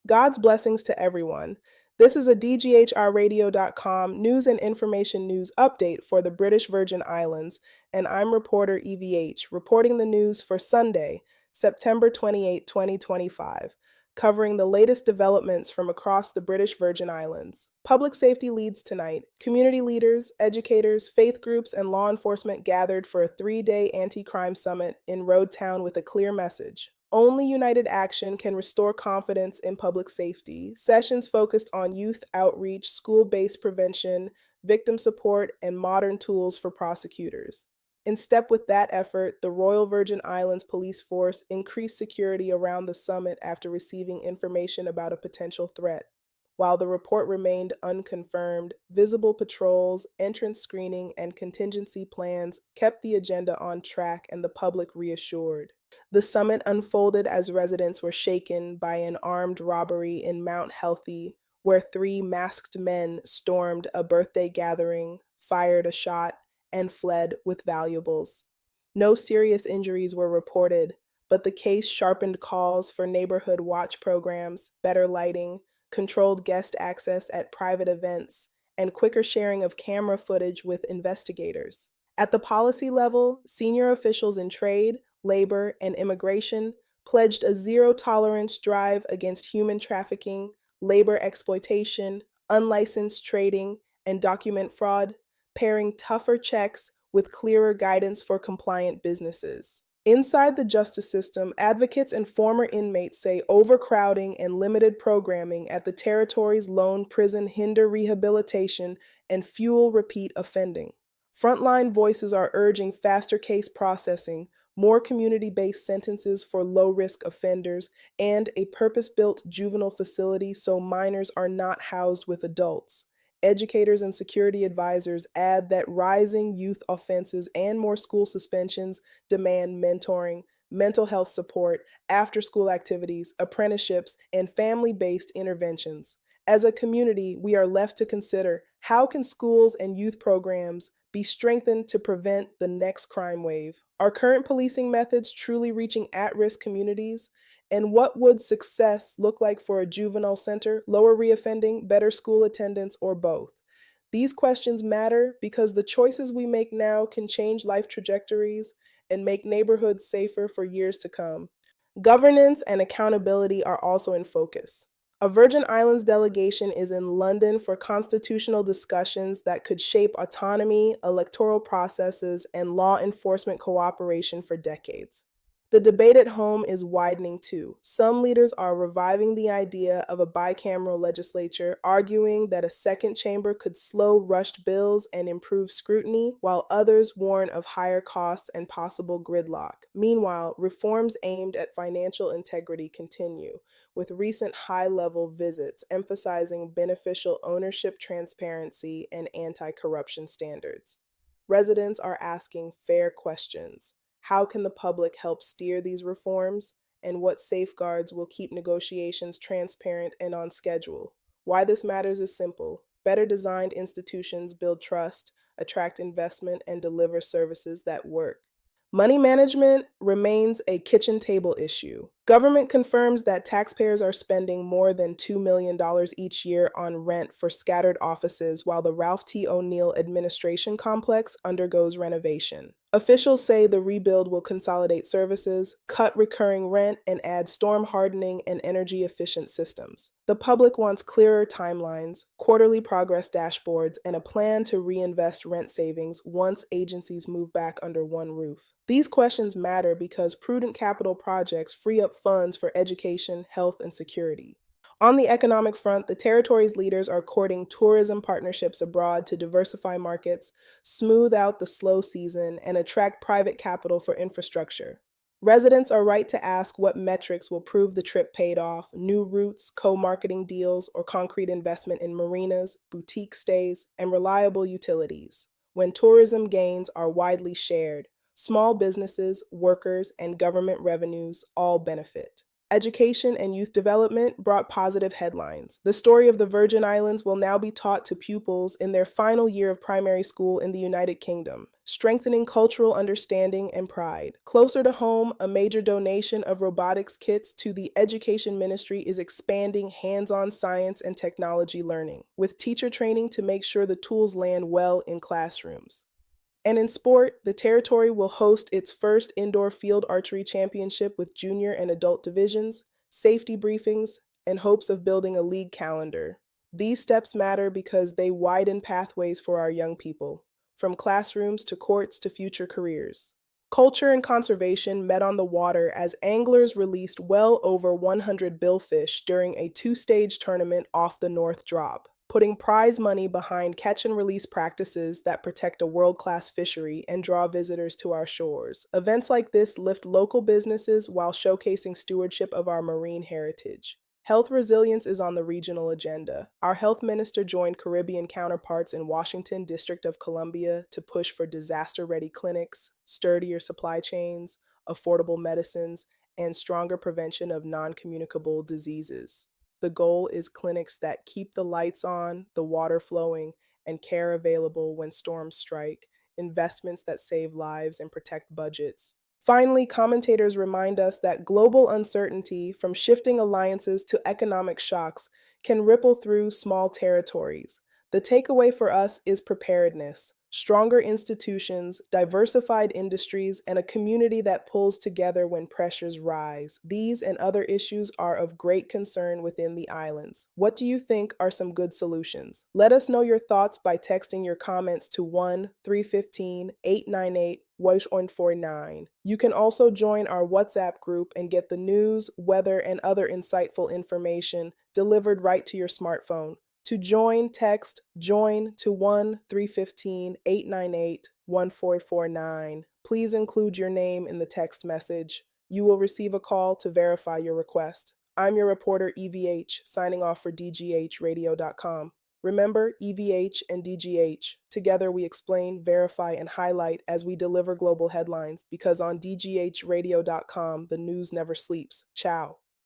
God's blessings to everyone. This is a DGHRradio.com news and information news update for the British Virgin Islands, and I'm reporter EVH, reporting the news for Sunday, September 28, 2025, covering the latest developments from across the British Virgin Islands. Public safety leads tonight. Community leaders, educators, faith groups, and law enforcement gathered for a 3-day anti-crime summit in Road Town with a clear message. Only united action can restore confidence in public safety. Sessions focused on youth outreach, school-based prevention, victim support, and modern tools for prosecutors. In step with that effort, the Royal Virgin Islands Police Force increased security around the summit after receiving information about a potential threat. While the report remained unconfirmed, visible patrols, entrance screening, and contingency plans kept the agenda on track and the public reassured. The summit unfolded as residents were shaken by an armed robbery in Mount Healthy, where 3 masked men stormed a birthday gathering, fired a shot, and fled with valuables. No serious injuries were reported, but the case sharpened calls for neighborhood watch programs, better lighting, controlled guest access at private events, and quicker sharing of camera footage with investigators. At the policy level, senior officials in trade, labor, and immigration pledged a zero-tolerance drive against human trafficking, labor exploitation, unlicensed trading, and document fraud, pairing tougher checks with clearer guidance for compliant businesses. Inside the justice system, advocates and former inmates say overcrowding and limited programming at the territory's lone prison hinder rehabilitation and fuel repeat offending. Frontline voices are urging faster case processing, more community-based sentences for low-risk offenders, and a purpose-built juvenile facility so minors are not housed with adults. Educators and security advisors add that rising youth offenses and more school suspensions demand mentoring, mental health support, after-school activities, apprenticeships, and family-based interventions. As a community, we are left to consider how can schools and youth programs be strengthened to prevent the next crime wave? Are current policing methods truly reaching at-risk communities? And what would success look like for a juvenile center, lower reoffending, better school attendance, or both? These questions matter because the choices we make now can change life trajectories and make neighborhoods safer for years to come. Governance and accountability are also in focus. A Virgin Islands delegation is in London for constitutional discussions that could shape autonomy, electoral processes, and law enforcement cooperation for decades. The debate at home is widening too. Some leaders are reviving the idea of a bicameral legislature, arguing that a second chamber could slow rushed bills and improve scrutiny, while others warn of higher costs and possible gridlock. Meanwhile, reforms aimed at financial integrity continue, with recent high-level visits emphasizing beneficial ownership transparency and anti-corruption standards. Residents are asking fair questions. How can the public help steer these reforms? And what safeguards will keep negotiations transparent and on schedule? Why this matters is simple. Better designed institutions build trust, attract investment, and deliver services that work. Money management remains a kitchen table issue. Government confirms that taxpayers are spending more than $2 million each year on rent for scattered offices while the Ralph T. O'Neill administration complex undergoes renovation. Officials say the rebuild will consolidate services, cut recurring rent, and add storm hardening and energy-efficient systems. The public wants clearer timelines, quarterly progress dashboards, and a plan to reinvest rent savings once agencies move back under one roof. These questions matter because prudent capital projects free up funds for education, health, and security. On the economic front, the territory's leaders are courting tourism partnerships abroad to diversify markets, smooth out the slow season, and attract private capital for infrastructure. Residents are right to ask what metrics will prove the trip paid off: new routes, co-marketing deals, or concrete investment in marinas, boutique stays, and reliable utilities. When tourism gains are widely shared, small businesses, workers, and government revenues all benefit. Education and youth development brought positive headlines. The story of the Virgin Islands will now be taught to pupils in their final year of primary school in the United Kingdom, strengthening cultural understanding and pride. Closer to home, a major donation of robotics kits to the Education Ministry is expanding hands-on science and technology learning, with teacher training to make sure the tools land well in classrooms. And in sport, the territory will host its first indoor field archery championship with junior and adult divisions, safety briefings, and hopes of building a league calendar. These steps matter because they widen pathways for our young people, from classrooms to courts to future careers. Culture and conservation met on the water as anglers released well over 100 billfish during a two-stage tournament off the North Drop, putting prize money behind catch and release practices that protect a world-class fishery and draw visitors to our shores. Events like this lift local businesses while showcasing stewardship of our marine heritage. Health resilience is on the regional agenda. Our health minister joined Caribbean counterparts in Washington, District of Columbia, to push for disaster-ready clinics, sturdier supply chains, affordable medicines, and stronger prevention of non-communicable diseases. The goal is clinics that keep the lights on, the water flowing, and care available when storms strike, investments that save lives and protect budgets. Finally, commentators remind us that global uncertainty, from shifting alliances to economic shocks, can ripple through small territories. The takeaway for us is preparedness, stronger institutions, diversified industries, and a community that pulls together when pressures rise. These and other issues are of great concern within the islands. What do you think are some good solutions? Let us know your thoughts by texting your comments to 1-315-898-149. You can also join our WhatsApp group and get the news, weather, and other insightful information delivered right to your smartphone. To join, text JOIN to 1-315-898-1449. Please include your name in the text message. You will receive a call to verify your request. I'm your reporter, EVH, signing off for DGHradio.com. Remember, EVH and DGH. Together we explain, verify, and highlight as we deliver global headlines, because on DGHradio.com, the news never sleeps. Ciao.